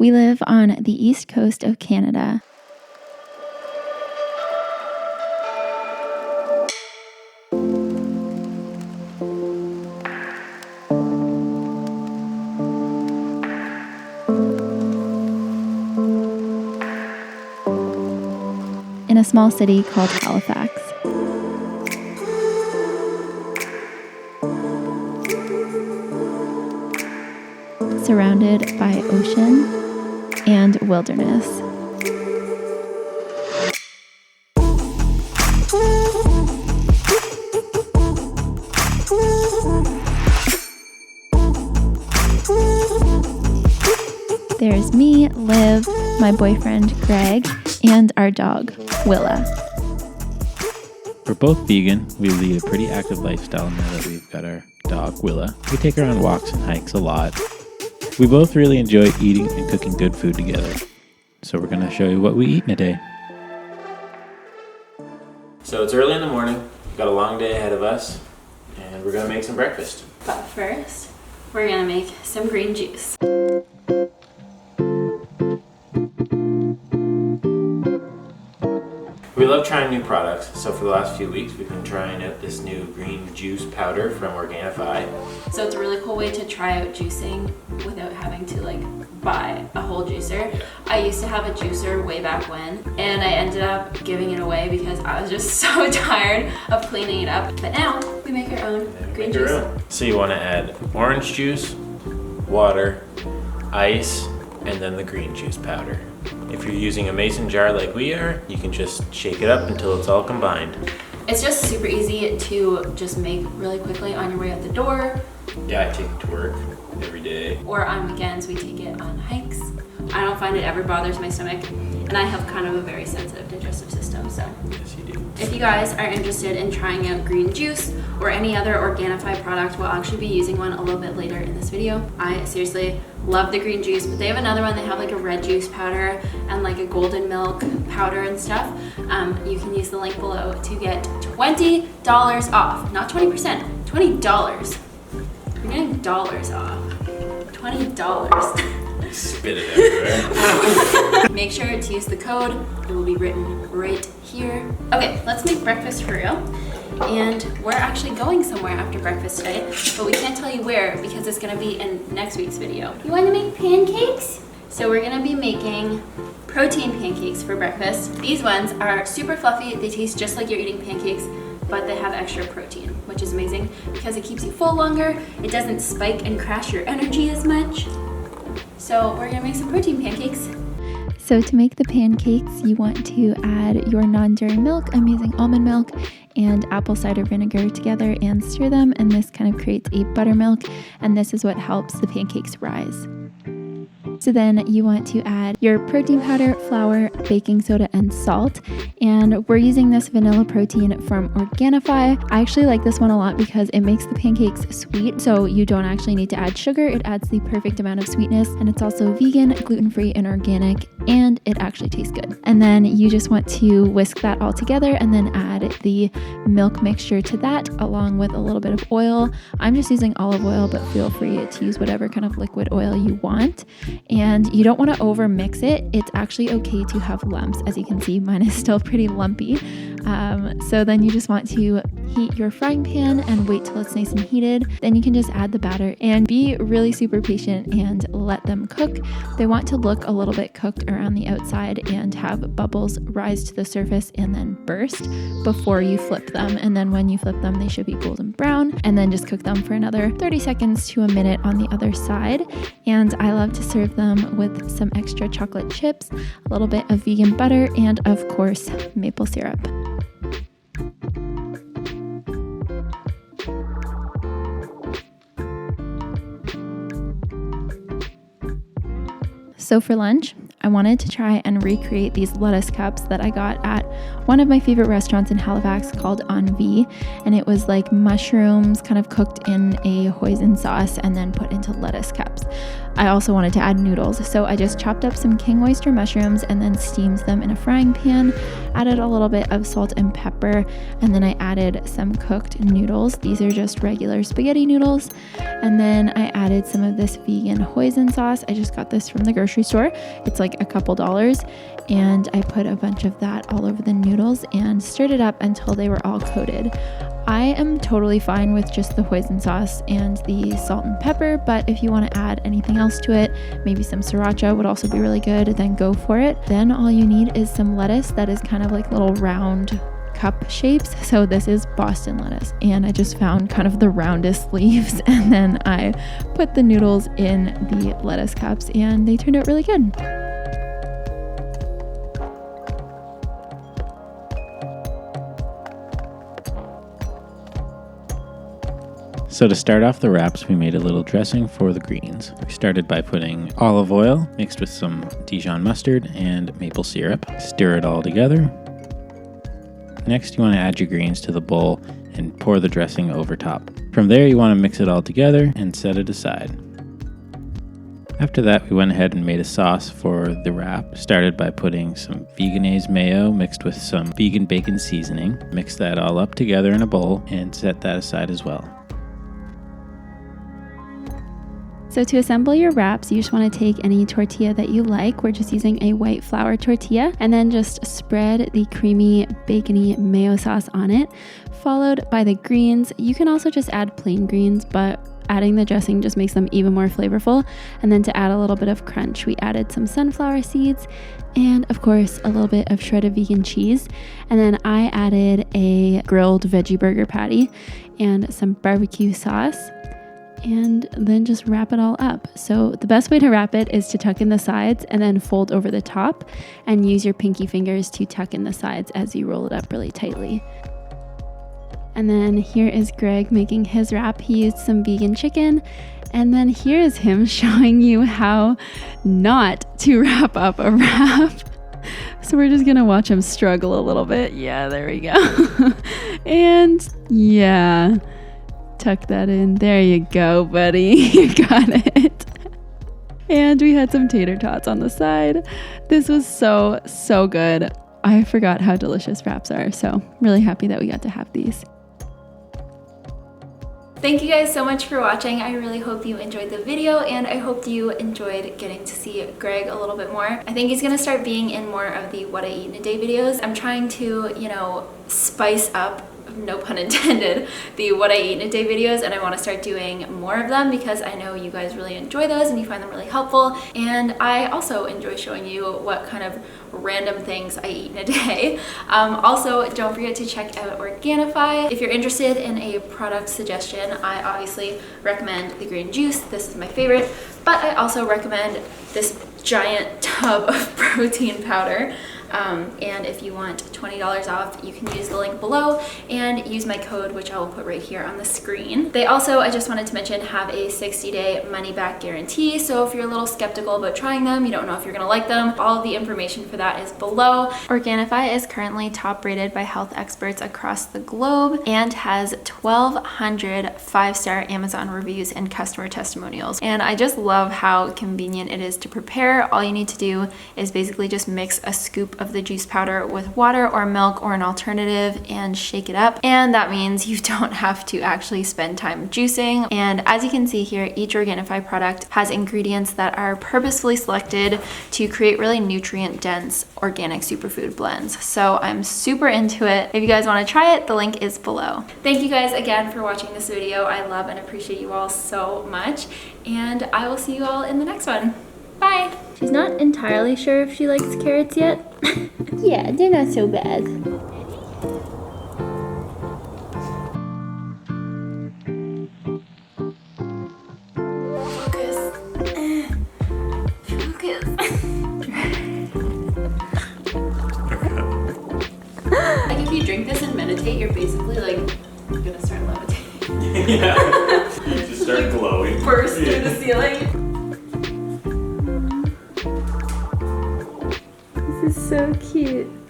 We live on the east coast of Canada. In a small city called Halifax. Surrounded by ocean and wilderness. There's me, Liv, my boyfriend Greg, and our dog, Willa. We're both vegan. We lead a pretty active lifestyle now that we've got our dog, Willa. We take her on walks and hikes a lot. We both really enjoy eating and cooking good food together. So we're going to show you what we eat in a day. So it's early in the morning. We've got a long day ahead of us. And we're going to make some breakfast. But first, we're going to make some green juice. We love trying new products, so for the last few weeks we've been trying out this new green juice powder from Organifi. So it's a really cool way to try out juicing without having to buy a whole juicer. I used to have a juicer way back when, and I ended up giving it away because I was just so tired of cleaning it up. But now we make our own green juice. So you want to add orange juice, water, ice, and then the green juice powder. If you're using a mason jar like we are, you can just shake it up until it's all combined. It's just super easy to just make really quickly on your way out the door. Yeah, I take it to work every day. Or on weekends, we take it on hikes. I don't find it ever bothers my stomach, and I have kind of a very sensitive digestive system, so. Yes, you do. If you guys are interested in trying out green juice or any other Organifi product, we'll actually be using one a little bit later in this video. I seriously love the green juice, but they have another one. They have a red juice powder and a golden milk powder and stuff. You can use the link below to get $20 off, not 20%, $20. You're getting dollars off. $20. Spit it everywhere. Make sure to use the code. It will be written right here. Okay, let's make breakfast for real. And we're actually going somewhere after breakfast today, but we can't tell you where because it's gonna be in next week's video. You wanna make pancakes? So we're gonna be making protein pancakes for breakfast. These ones are super fluffy. They taste just like you're eating pancakes, but they have extra protein, which is amazing because it keeps you full longer. It doesn't spike and crash your energy as much. So we're gonna make some protein pancakes. So to make the pancakes, you want to add your non-dairy milk. I'm using almond milk and apple cider vinegar together and stir them, and this kind of creates a buttermilk, and this is what helps the pancakes rise. So then you want to add your protein powder, flour, baking soda, and salt. And we're using this vanilla protein from Organifi. I actually like this one a lot because it makes the pancakes sweet. So you don't actually need to add sugar. It adds the perfect amount of sweetness. And it's also vegan, gluten-free, and organic. And it actually tastes good. And then you just want to whisk that all together and then add the milk mixture to that along with a little bit of oil. I'm just using olive oil, but feel free to use whatever kind of liquid oil you want. And you don't want to over mix it. It's actually okay to have lumps. As you can see, mine is still pretty lumpy. So then you just want to heat your frying pan and wait till it's nice and heated. Then you can just add the batter and be really super patient and let them cook. They want to look a little bit cooked around the outside and have bubbles rise to the surface and then burst before you flip them. And then when you flip them, they should be golden brown, and then just cook them for another 30 seconds to a minute on the other side. And I love to serve them with some extra chocolate chips, a little bit of vegan butter, and of course, maple syrup. So for lunch, I wanted to try and recreate these lettuce cups that I got at one of my favorite restaurants in Halifax called Organifi, and it was like mushrooms kind of cooked in a hoisin sauce and then put into lettuce cups. I also wanted to add noodles, so I just chopped up some king oyster mushrooms and then steamed them in a frying pan, added a little bit of salt and pepper, and then I added some cooked noodles. These are just regular spaghetti noodles, and then I added some of this vegan hoisin sauce. I just got this from the grocery store. It's like a couple dollars, and I put a bunch of that all over the noodles and stirred it up until they were all coated. I am totally fine with just the hoisin sauce and the salt and pepper, but if you want to add anything else to it, maybe some sriracha would also be really good, then go for it. Then all you need is some lettuce that is kind of like little round cup shapes. So this is Boston lettuce, and I just found kind of the roundest leaves, and then I put the noodles in the lettuce cups and they turned out really good. So to start off the wraps, we made a little dressing for the greens. We started by putting olive oil mixed with some Dijon mustard and maple syrup. Stir it all together. Next, you want to add your greens to the bowl and pour the dressing over top. From there, you want to mix it all together and set it aside. After that, we went ahead and made a sauce for the wrap. Started by putting some veganese mayo mixed with some vegan bacon seasoning. Mix that all up together in a bowl and set that aside as well. So to assemble your wraps, you just want to take any tortilla that you like. We're just using a white flour tortilla, and then just spread the creamy bacony mayo sauce on it, followed by the greens. You can also just add plain greens, but adding the dressing just makes them even more flavorful. And then to add a little bit of crunch, we added some sunflower seeds and of course a little bit of shredded vegan cheese. And then I added a grilled veggie burger patty and some barbecue sauce, and then just wrap it all up. So the best way to wrap it is to tuck in the sides and then fold over the top, and use your pinky fingers to tuck in the sides as you roll it up really tightly. And then here is Greg making his wrap. He used some vegan chicken. And then here is him showing you how not to wrap up a wrap. So we're just gonna watch him struggle a little bit. Yeah, there we go. And yeah, tuck that in. There you go, buddy. You got it. And we had some tater tots on the side. This was so good. I forgot how delicious wraps are, so really happy that we got to have these. Thank you guys so much for watching. I really hope you enjoyed the video, and I hope you enjoyed getting to see Greg a little bit more. I think he's gonna start being in more of the what I eat in a day videos. I'm trying to, spice up, no pun intended, the what I eat in a day videos, and I want to start doing more of them because I know you guys really enjoy those and you find them really helpful, and I also enjoy showing you what kind of random things I eat in a day. Also, don't forget to check out Organifi. If you're interested in a product suggestion, I obviously recommend the green juice. This is my favorite, but I also recommend this giant tub of protein powder. And if you want $20 off, you can use the link below and use my code, which I will put right here on the screen. They also, I just wanted to mention, have a 60-day money-back guarantee. So if you're a little skeptical about trying them, you don't know if you're gonna like them, all of the information for that is below. Organifi is currently top rated by health experts across the globe and has 1,200 5-star Amazon reviews and customer testimonials. And I just love how convenient it is to prepare. All you need to do is basically just mix a scoop of the juice powder with water or milk or an alternative and shake it up, and that means you don't have to actually spend time juicing. And as you can see here, each Organifi product has ingredients that are purposefully selected to create really nutrient dense organic superfood blends. So I'm super into it. If you guys want to try it, the link is below. Thank you guys again for watching this video. I love and appreciate you all so much, and I will see you all in the next one. Bye! She's not entirely sure if she likes carrots yet. Yeah, they're not so bad. Focus. Focus. Like if you drink this and meditate, you're basically like gonna start levitating. Yeah. You just start glowing. Burst through the ceiling. cute.